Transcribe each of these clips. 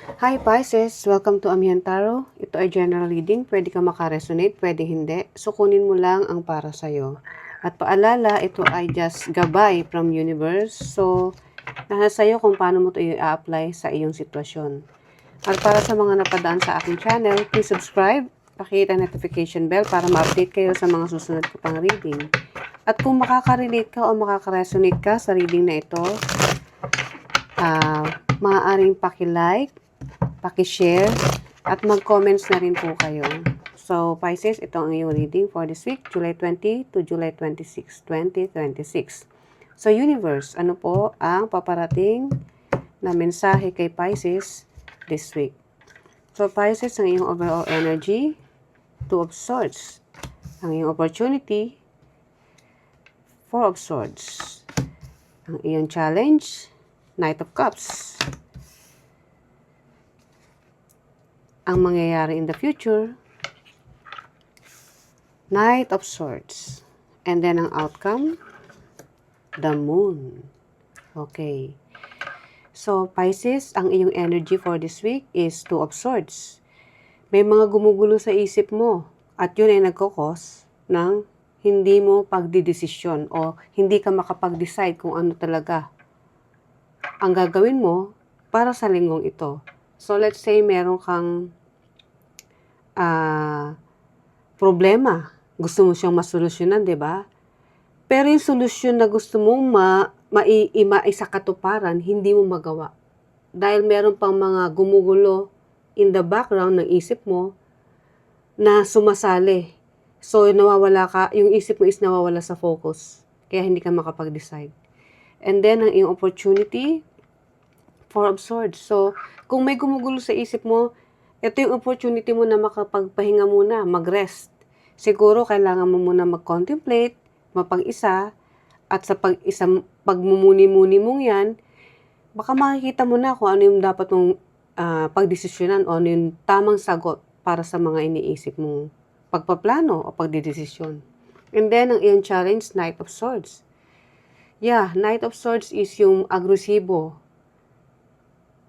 Hi Pisces! Welcome to Amihan Tarot. Ito ay general reading. Pwede ka makaresonate, pwede hindi. So, kunin mo lang ang para sa'yo. At paalala, ito ay just gabay from universe. So, nasa sa'yo kung paano mo ito i-apply sa iyong sitwasyon. At para sa mga napadaan sa aking channel, please subscribe, pakita notification bell para ma-update kayo sa mga susunod ko pang reading. At kung makaka-relate ka o makaka-resonate ka sa reading na ito, maaaring paki-like, paki-share, at mag-comments na rin po kayo. So, Pisces, ito ang iyong reading for this week, July 20 to July 26, 2026. So, Universe, ano po ang paparating na mensahe kay Pisces this week? So, Pisces, ang iyong overall energy, Two of Swords. Ang iyong opportunity, Four of Swords. Ang iyong challenge, Knight of Cups. Ang mangyayari in the future, Knight of Swords. And then ang outcome, the Moon. Okay. So, Pisces, ang iyong energy for this week is Two of Swords. May mga gumugulo sa isip mo at yun ay nagkakos ng hindi mo pagdidesisyon o hindi ka makapag-decide kung ano talaga ang gagawin mo para sa linggong ito. So, let's say meron kang problema. Gusto mo siyang masolusyonan, di ba? Pero yung solusyon na gusto mong maisakatuparan, hindi mo magawa. Dahil meron pang mga gumugulo in the background ng isip mo na sumasali. So, nawawala ka, yung isip mo is nawawala sa focus. Kaya hindi ka makapag-decide. And then, ang iyong opportunity, Four of Swords. So, kung may gumugulo sa isip mo, ito yung opportunity mo na makapagpahinga muna, mag-rest. Siguro, kailangan mo muna mag-contemplate, mapag-isa, at sa pagmumuni-muni mong yan, baka makikita mo na kung ano yung dapat mong pagdesisyonan o ano yung tamang sagot para sa mga iniisip mong pagpaplano o pagdidesisyon. And then, ang iyong challenge, Knight of Swords. Yeah, Knight of Swords is yung agresibo,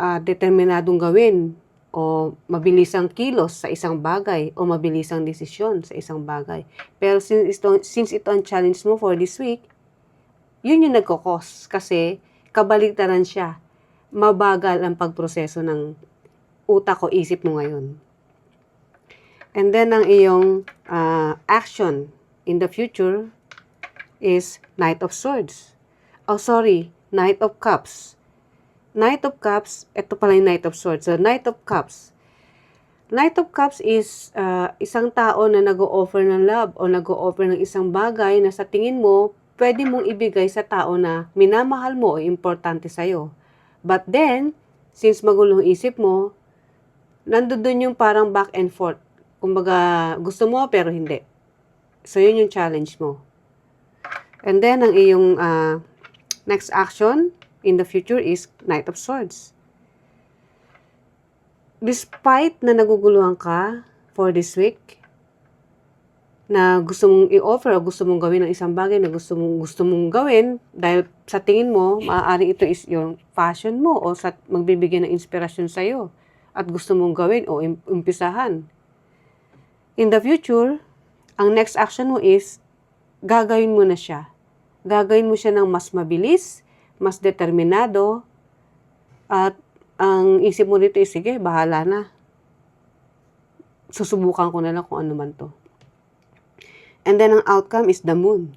determinadong gawin o mabilisang kilos sa isang bagay o mabilisang desisyon sa isang bagay. Pero since ito ang challenge mo for this week, yun yung nagkakos kasi kabaligtaran siya. Mabagal ang pagproseso ng utak o isip mo ngayon. And then ang iyong action in the future is Knight of Swords. Knight of Cups. Knight of Cups, ito pala yung Knight of Swords. So, Knight of Cups. Knight of Cups is isang tao na nag-o-offer ng love o nag-o-offer ng isang bagay na sa tingin mo, pwede mong ibigay sa tao na minamahal mo o importante sa'yo. But then, since magulong isip mo, nandun yung parang back and forth. Kumbaga, gusto mo pero hindi. So, yun yung challenge mo. And then, ang iyong next action in the future is Knight of Swords. Despite na naguguluhan ka for this week, na gusto mong i-offer o gusto mong gawin ng isang bagay na gusto mong gawin dahil sa tingin mo, maaaring ito is yung passion mo o magbibigay ng inspirasyon sa'yo at gusto mong gawin o umpisahan. In the future, ang next action mo is gagawin mo na siya. Gagawin mo siya ng mas mabilis, mas determinado, at ang isip mo dito is, sige, bahala na. Susubukan ko na lang kung ano man to. And then, ang outcome is the Moon.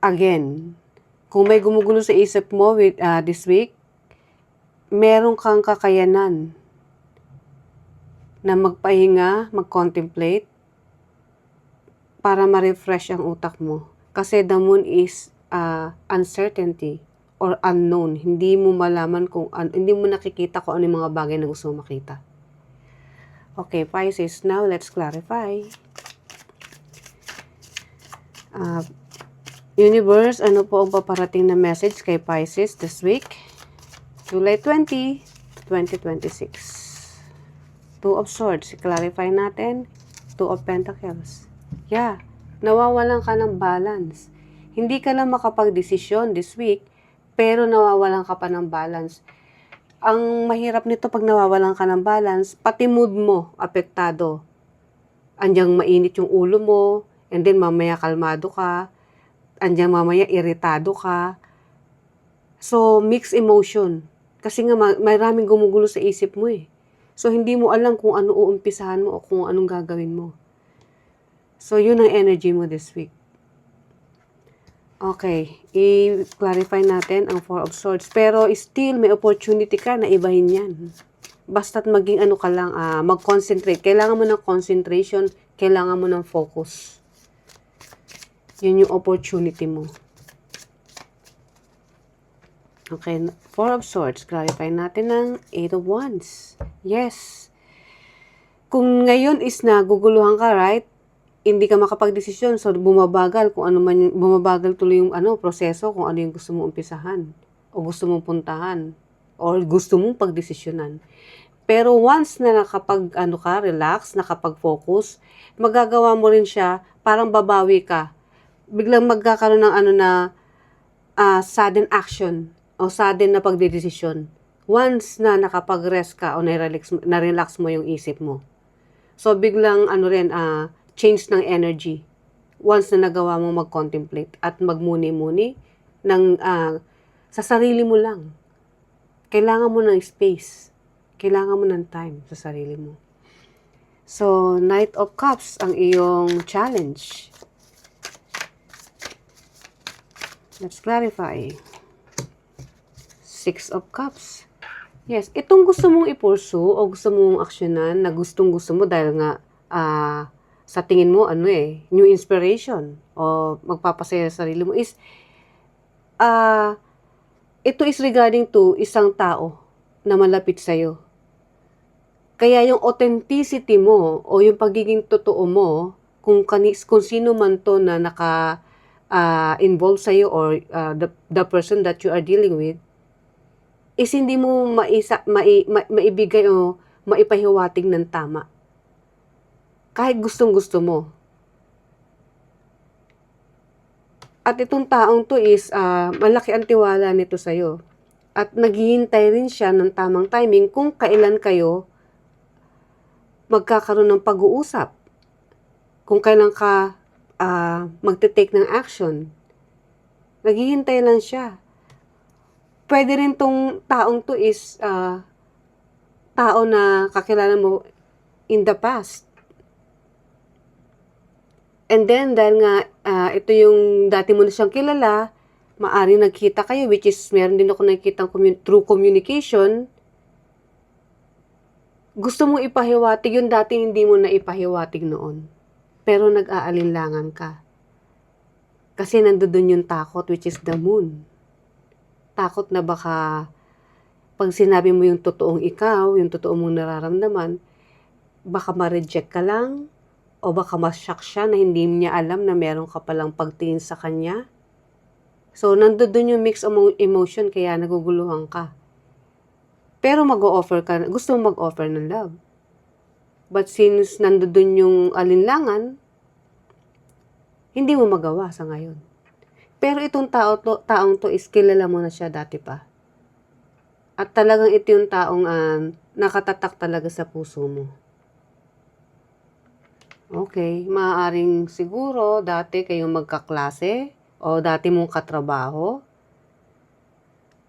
Again, kung may gumugulo sa isip mo this week, meron kang kakayanan na magpahinga, mag-contemplate, para ma-refresh ang utak mo. Kasi the Moon is uncertainty or unknown. Hindi mo malaman hindi mo nakikita kung ano yung mga bagay na gusto mo makita. Okay, Pisces, now let's clarify. Universe, ano po ang paparating na message kay Pisces this week? July 20, 2026. Two of Swords, i-clarify natin. Two of Pentacles. Yeah, nawawalan ka ng balance. Hindi ka lang makapag-desisyon this week, pero nawawalan ka pa ng balance. ang mahirap nito pag nawawalan ka ng balance, pati mood mo, apektado. Andiyan mainit yung ulo mo, and then mamaya kalmado ka, andiyan mamaya iritado ka. So, mixed emotion. Kasi nga, maraming gumugulo sa isip mo eh. So, hindi mo alam kung ano uumpisahan mo o kung anong gagawin mo. So, yun ang energy mo this week. Okay, i-clarify natin ang Four of Swords. Pero still, may opportunity ka na ibahin yan. Basta't maging ano ka lang, mag-concentrate. Kailangan mo ng concentration, kailangan mo ng focus. Yun yung opportunity mo. Okay, Four of Swords. Clarify natin ng Eight of Wands. Yes. Kung ngayon is naguguluhan ka, right? Hindi ka makapag-desisyon, so bumabagal kung ano man, bumabagal tuloy yung proseso, kung ano yung gusto mong umpisahan, o gusto mong puntahan, o gusto mong pagdesisyonan. Pero once na relax, nakapag-focus, magagawa mo rin siya, parang babawi ka. Biglang magkakaroon ng sudden action, o sudden na pagdedesisyon. Once na nakapag-rest ka, o na-relax mo yung isip mo. So, biglang change ng energy. Once na nagawa mo mag-contemplate at magmuni-muni sa sarili mo lang. Kailangan mo ng space. Kailangan mo ng time sa sarili mo. So, Knight of Cups ang iyong challenge. Let's clarify. Six of Cups. Yes, itong gusto mong i-pursue o gusto mong aksyonan na gustong-gusto mo dahil nga sa tingin mo new inspiration o magpapasaya sa sarili mo is ito is regarding to isang tao na malapit sa'yo. Kaya yung authenticity mo o yung pagiging totoo mo kung sino man to na involve sa'yo or the person that you are dealing with is hindi mo maibigay o maipahiwatig ng tama. Kahit gustong-gusto mo. At itong taong to is, malaki ang tiwala nito sa'yo. At naghihintay rin siya ng tamang timing kung kailan kayo magkakaroon ng pag-uusap. Kung kailan ka magte-take ng action. Naghihintay lang siya. Pwede rin tong taong to is tao na kakilala mo in the past. And then, dahil nga ito yung dati mo na siyang kilala, maari nagkita kayo, which is meron din ako nakikita through communication, gusto mong ipahiwatig yung dati hindi mo na ipahiwatig noon. Pero nag-aalinlangan ka. Kasi nandoon yung takot, which is the moon. Takot na baka pag sinabi mo yung totoong ikaw, yung totoo mong nararamdaman, baka ma-reject ka lang, o baka ma-shock siya na hindi niya alam na meron ka palang pagtingin sa kanya. So, nandoon yung mix of emotion, kaya naguguluhan ka. Pero mag-o-offer ka, gusto mong mag-offer ng love. But since nandoon yung alinlangan, hindi mo magawa sa ngayon. Pero itong taong to is kilala mo na siya dati pa. At talagang ito yung taong nakatatak talaga sa puso mo. Okay, maaaring siguro dati kayong magkaklase o dati mong katrabaho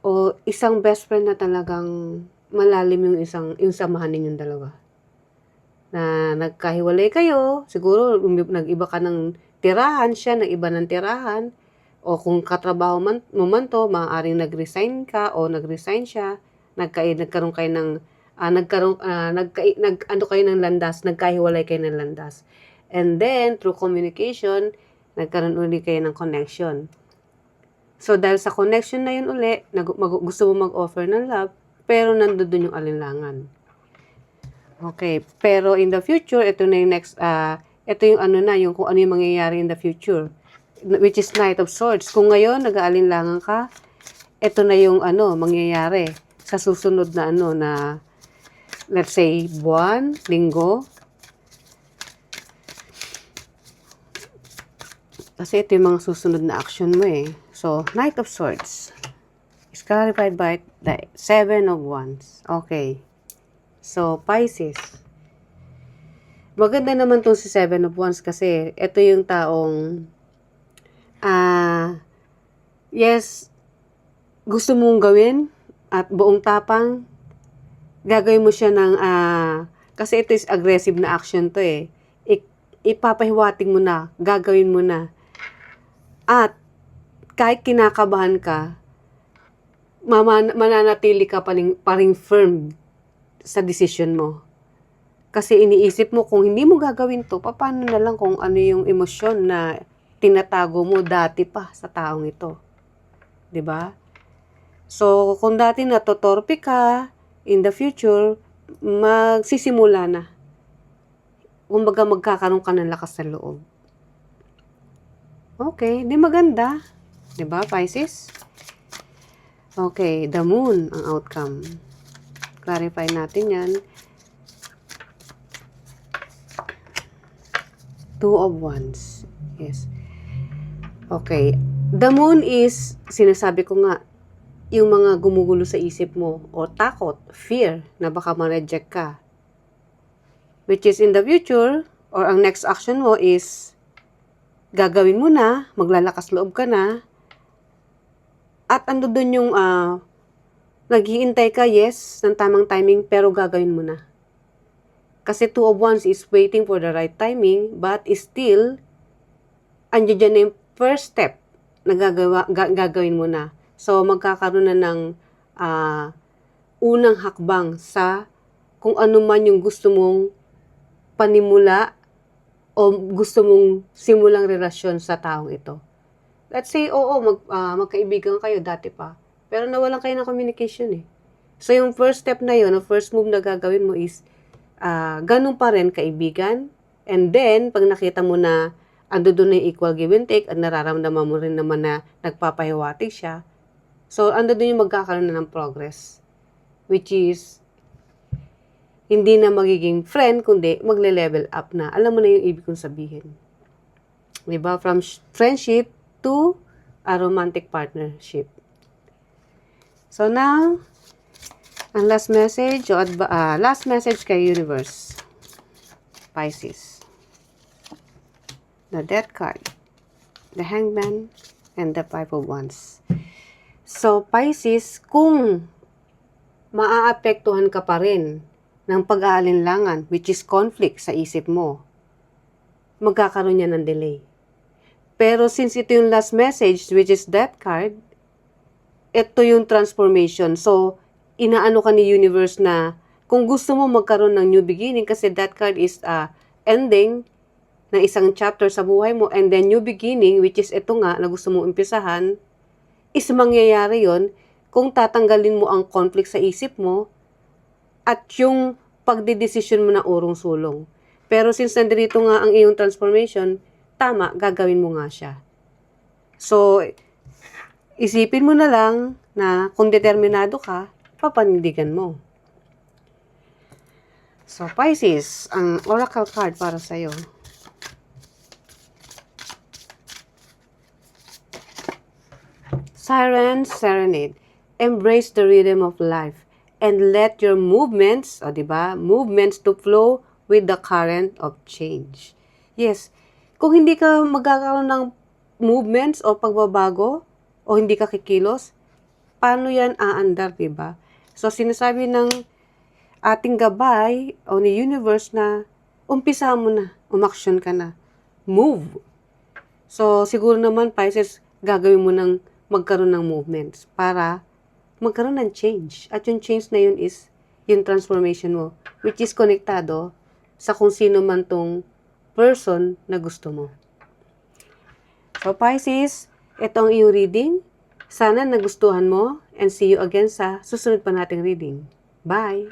o isang best friend na talagang malalim yung samahan ninyong dalawa. Na nagkahiwalay kayo, siguro nag-iba ka ng tirahan, siya nag-iba ng tirahan, o kung katrabaho mo man to, maaaring nag-resign ka o nag-resign siya, nagkaroon kayo ng kayo ng landas, nagkahiwalay kayo ng landas. And then, through communication, nagkaroon ulit kayo ng connection. So, dahil sa connection na yun ulit, gusto mo mag-offer ng love, pero nandoon yung alinlangan. Okay, pero in the future, ito na yung next, ito yung yung kung ano yung mangyayari in the future, which is Knight of Swords. Kung ngayon, nag-aalinlangan ka, ito na yung mangyayari sa susunod na na let's say, buwan, linggo. Kasi ito yung mga susunod na action mo eh. So, Knight of Swords is clarified by the Seven of Wands. Okay. So, Pisces. Maganda naman tong si Seven of Wands kasi ito yung taong yes, gusto mong gawin at buong tapang gagawin mo siya ng kasi ito is aggressive na action to eh. Ipapahiwatig mo na, gagawin mo na. At kahit kinakabahan ka, mananatili ka pa ring firm sa decision mo. Kasi iniisip mo kung hindi mo gagawin to, paano na lang kung ano yung emosyon na tinatago mo dati pa sa taong ito. 'Di ba? So, kung dati natotorpe ka, in the future, magsisimula na. Kumbaga magkakaroon ka ng lakas sa loob. Okay, di maganda. 'Di ba, Pisces? Okay, the moon ang outcome. Clarify natin 'yan. Two of Wands. Yes. Okay. The moon is, sinasabi ko nga, yung mga gumugulo sa isip mo o takot, fear na baka ma-reject ka. Which is in the future, or ang next action mo is gagawin mo na, maglalakas loob ka na, at ando dun yung naghihintay ka, yes, ng tamang timing, pero gagawin mo na. Kasi Two of Wands is waiting for the right timing, but still, andyan dyan na yung first step na gagawin mo na. So, magkakaroon na ng unang hakbang sa kung ano man yung gusto mong panimula o gusto mong simulang relasyon sa taong ito. Let's say, magkaibigan kayo dati pa, pero nawalan kayo ng communication eh. So, yung first step na yun, ang first move na gagawin mo is ganun pa rin kaibigan. And then, pag nakita mo na ando doon na yung equal give and take at nararamdaman mo rin naman na nagpapahiwatig siya, so ando doon yung magkakaroon na ng progress. Which is, hindi na magiging friend, kundi magle-level up na. Alam mo na yung ibig kong sabihin. Diba? From friendship to a romantic partnership. So now, ang last message kay Universe. Pisces. The Death card. The Hangman and the Five of Wands. So, Pisces, kung maaapektuhan ka pa rin ng pag-aalinlangan, which is conflict sa isip mo, magkakaroon niya ng delay. Pero since ito yung last message, which is Death card, ito yung transformation. So, inaano ka ni Universe na kung gusto mo magkaroon ng new beginning, kasi that card is ending ng isang chapter sa buhay mo, and then new beginning, which is ito nga na gusto mo umpisahan, is mangyayari yon kung tatanggalin mo ang conflict sa isip mo at yung pagdidesisyon mo na urong-sulong. Pero since nandito nga ang iyong transformation, tama, gagawin mo nga siya. So, isipin mo na lang na kung determinado ka, papanindigan mo. So, Pisces, ang oracle card para sa'yo. Siren Serenade. Embrace the rhythm of life and let your movements, diba? Movements to flow with the current of change. Yes, kung hindi ka magkakaroon ng movements o pagbabago o hindi ka kikilos, paano yan aandar, diba? So, sinasabi ng ating gabay o ni Universe na umpisa mo na, umaksyon ka na, move. So, siguro naman, Pisces, gagawin mo ng magkaroon ng movements para magkaroon ng change. At yung change na yun is yung transformation mo, which is konektado sa kung sino man tong person na gusto mo. So, Pisces, ito ang iyong reading. Sana nagustuhan mo and see you again sa susunod pa nating reading. Bye!